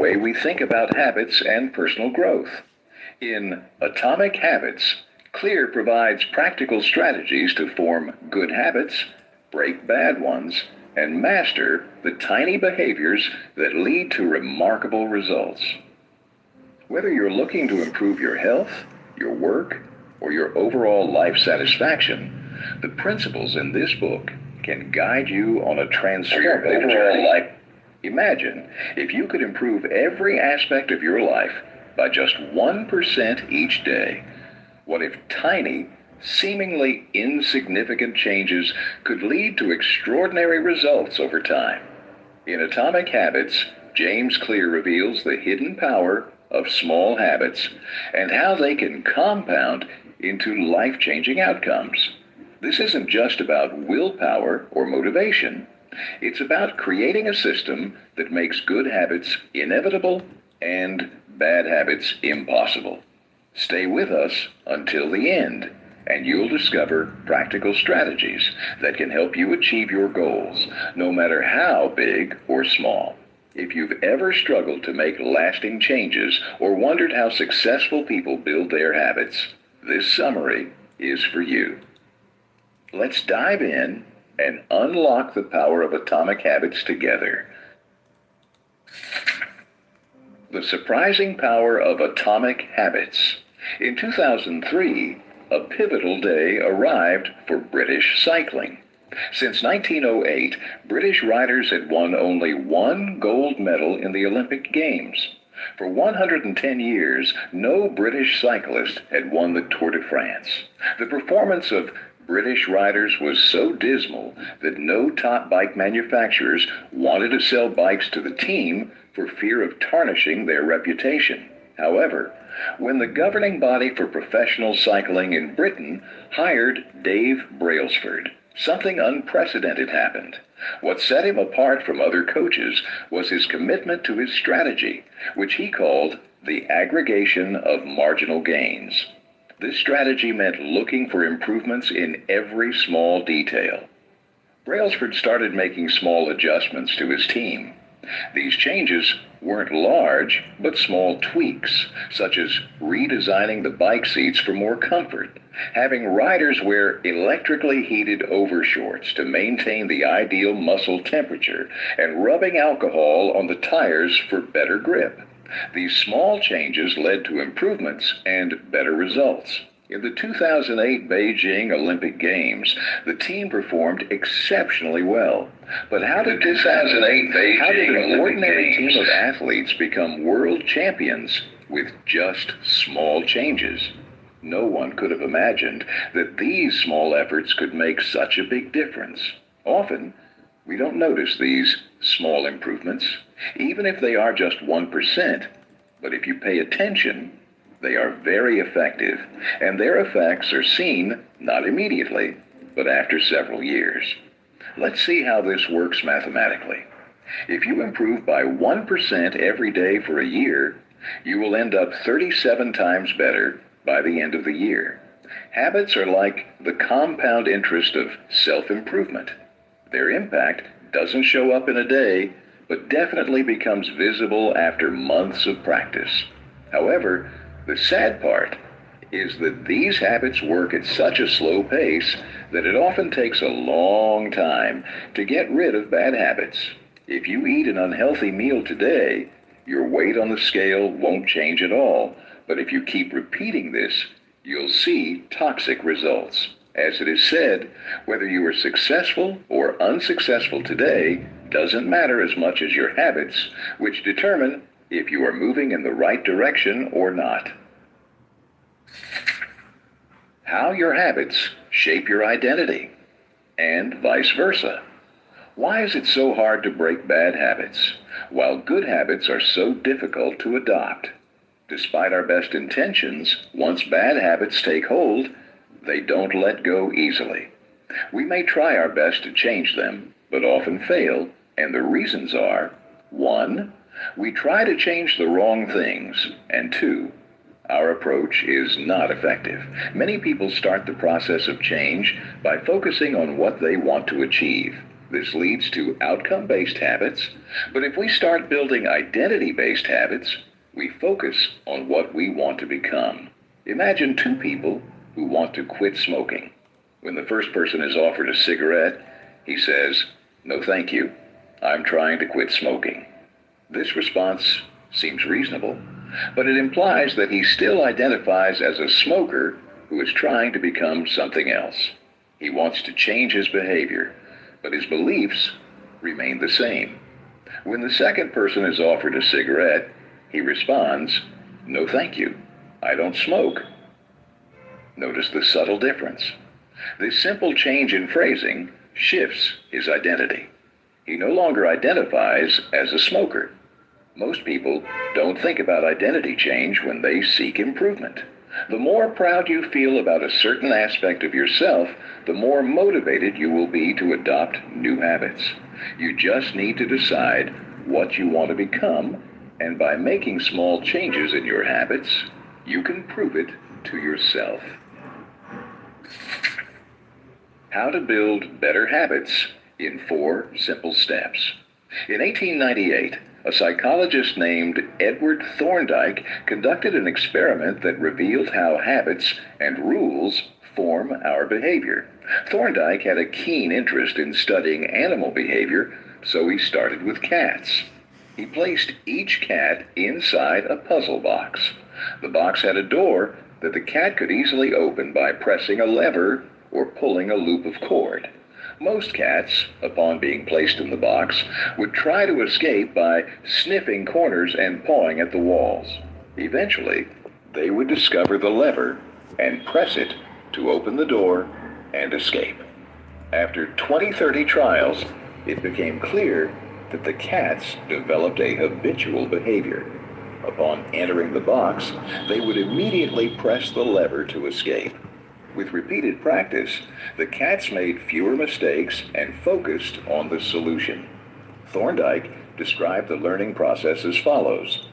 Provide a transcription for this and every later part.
way we think about habits and personal growth. In Atomic Habits, Clear provides practical strategies to form good habits, break bad ones, and master the tiny behaviors that lead to remarkable results. Whether you're looking to improve your health, your work, or your overall life satisfaction, the principles in this book can guide you on a transformative journey. Imagine if you could improve every aspect of your life by just 1% each day. What if tiny, seemingly insignificant changes could lead to extraordinary results over time? In Atomic Habits, James Clear reveals the hidden power of small habits and how they can compound into life-changing outcomes. This isn't just about willpower or motivation. It's about creating a system that makes good habits inevitable and bad habits impossible. Stay with us until the end, and you'll discover practical strategies that can help you achieve your goals, no matter how big or small. If you've ever struggled to make lasting changes or wondered how successful people build their habits, this summary is for you. Let's dive in and unlock the power of Atomic Habits together. The surprising power of Atomic Habits. In 2003, a pivotal day arrived for British cycling. Since 1908, British riders had won only one gold medal in the Olympic Games. For 110 years, no British cyclist had won the Tour de France. The performance of British riders was so dismal that no top bike manufacturers wanted to sell bikes to the team for fear of tarnishing their reputation. However, when the governing body for professional cycling in Britain hired Dave Brailsford, something unprecedented happened. What set him apart from other coaches was his commitment to his strategy, which he called the aggregation of marginal gains. This strategy meant looking for improvements in every small detail. Brailsford started making small adjustments to his team. These changes weren't large, but small tweaks, such as redesigning the bike seats for more comfort, having riders wear electrically heated overshorts to maintain the ideal muscle temperature, and rubbing alcohol on the tires for better grip. These small changes led to improvements and better results. In the 2008 Beijing Olympic Games, the team performed exceptionally well. But how did an ordinary team of athletes become world champions with just small changes? No one could have imagined that these small efforts could make such a big difference. Often, we don't notice these small improvements, even if they are just 1%. But if you pay attention, they are very effective, and their effects are seen not immediately, but after several years. Let's see how this works mathematically. If you improve by 1% every day for a year, you will end up 37 times better by the end of the year. Habits are like the compound interest of self-improvement. Their impact doesn't show up in a day, but definitely becomes visible after months of practice. However, the sad part is that these habits work at such a slow pace that it often takes a long time to get rid of bad habits. If you eat an unhealthy meal today, your weight on the scale won't change at all. But if you keep repeating this, you'll see toxic results. As it is said, whether you are successful or unsuccessful today doesn't matter as much as your habits, which determine if you are moving in the right direction or not. How your habits shape your identity, and vice versa. Why is it so hard to break bad habits, while good habits are so difficult to adopt? Despite our best intentions, once bad habits take hold, they don't let go easily. We may try our best to change them, but often fail, and the reasons are: 1, we try to change the wrong things, and 2, our approach is not effective. Many people start the process of change by focusing on what they want to achieve. This leads to outcome-based habits, but if we start building identity-based habits, we focus on what we want to become. Imagine two people who want to quit smoking. When the first person is offered a cigarette, he says, "No thank you, I'm trying to quit smoking." This response seems reasonable, but it implies that he still identifies as a smoker who is trying to become something else. He wants to change his behavior, but his beliefs remain the same. When the second person is offered a cigarette, he responds, "No thank you, I don't smoke." Notice the subtle difference. This simple change in phrasing shifts his identity. He no longer identifies as a smoker. Most people don't think about identity change when they seek improvement. The more proud you feel about a certain aspect of yourself, the more motivated you will be to adopt new habits. You just need to decide what you want to become, and by making small changes in your habits, you can prove it to yourself. How to build better habits in 4 simple steps. In 1898, a psychologist named Edward Thorndike conducted an experiment that revealed how habits and rules form our behavior. Thorndike had a keen interest in studying animal behavior, so he started with cats. He placed each cat inside a puzzle box. The box had a door that the cat could easily open by pressing a lever or pulling a loop of cord. Most cats, upon being placed in the box, would try to escape by sniffing corners and pawing at the walls. Eventually, they would discover the lever and press it to open the door and escape. After 20-30 trials, it became clear that the cats developed a habitual behavior. Upon entering the box, they would immediately press the lever to escape. With repeated practice, the cats made fewer mistakes and focused on the solution. Thorndike described the learning process as follows.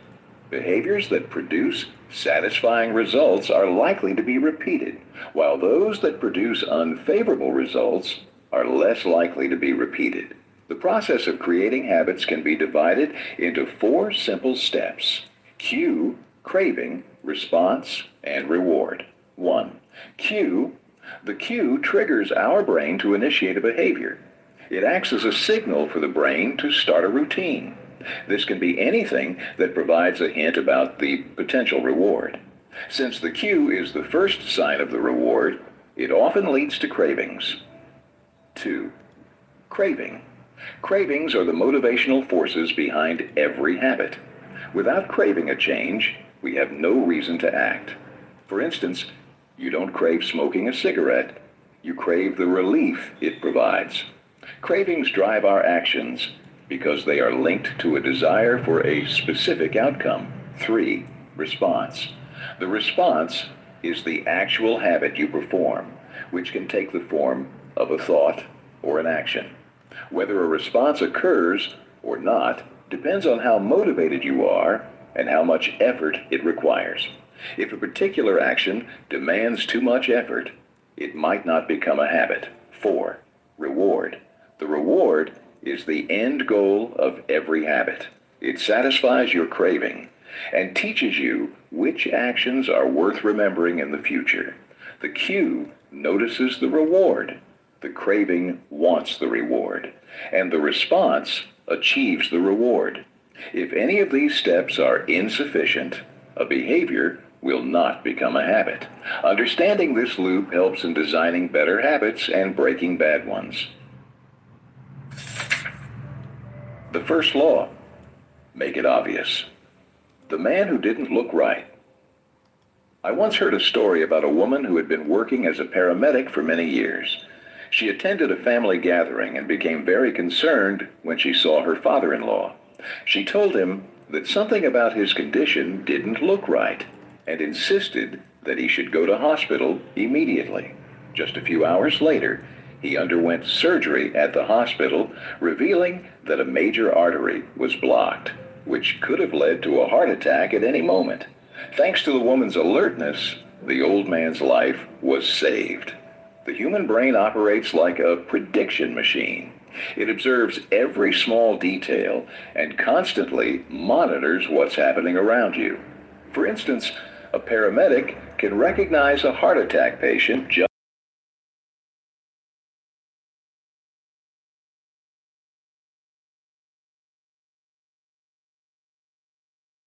Behaviors that produce satisfying results are likely to be repeated, while those that produce unfavorable results are less likely to be repeated. The process of creating habits can be divided into 4 simple steps: cue, craving, response, and reward. 1. Cue. The cue triggers our brain to initiate a behavior. It acts as a signal for the brain to start a routine. This can be anything that provides a hint about the potential reward. Since the cue is the first sign of the reward, it often leads to cravings. 2. Craving. Cravings are the motivational forces behind every habit. Without craving a change, we have no reason to act. For instance, you don't crave smoking a cigarette. You crave the relief it provides. Cravings drive our actions because they are linked to a desire for a specific outcome. 3. Response. The response is the actual habit you perform, which can take the form of a thought or an action. Whether a response occurs or not depends on how motivated you are and how much effort it requires. If a particular action demands too much effort, it might not become a habit. 4. Reward. The reward is the end goal of every habit. It satisfies your craving and teaches you which actions are worth remembering in the future. The cue notices the reward. The craving wants the reward, and the response achieves the reward. If any of these steps are insufficient, a behavior will not become a habit. Understanding this loop helps in designing better habits and breaking bad ones. The first law: make it obvious. The man who didn't look right. I once heard a story about a woman who had been working as a paramedic for many years. She attended a family gathering and became very concerned when she saw her father-in-law. She told him that something about his condition didn't look right, and insisted that he should go to hospital immediately. Just a few hours later, he underwent surgery at the hospital, revealing that a major artery was blocked, which could have led to a heart attack at any moment. Thanks to the woman's alertness, the old man's life was saved. The human brain operates like a prediction machine. It observes every small detail and constantly monitors what's happening around you. For instance, a paramedic can recognize a heart attack patient just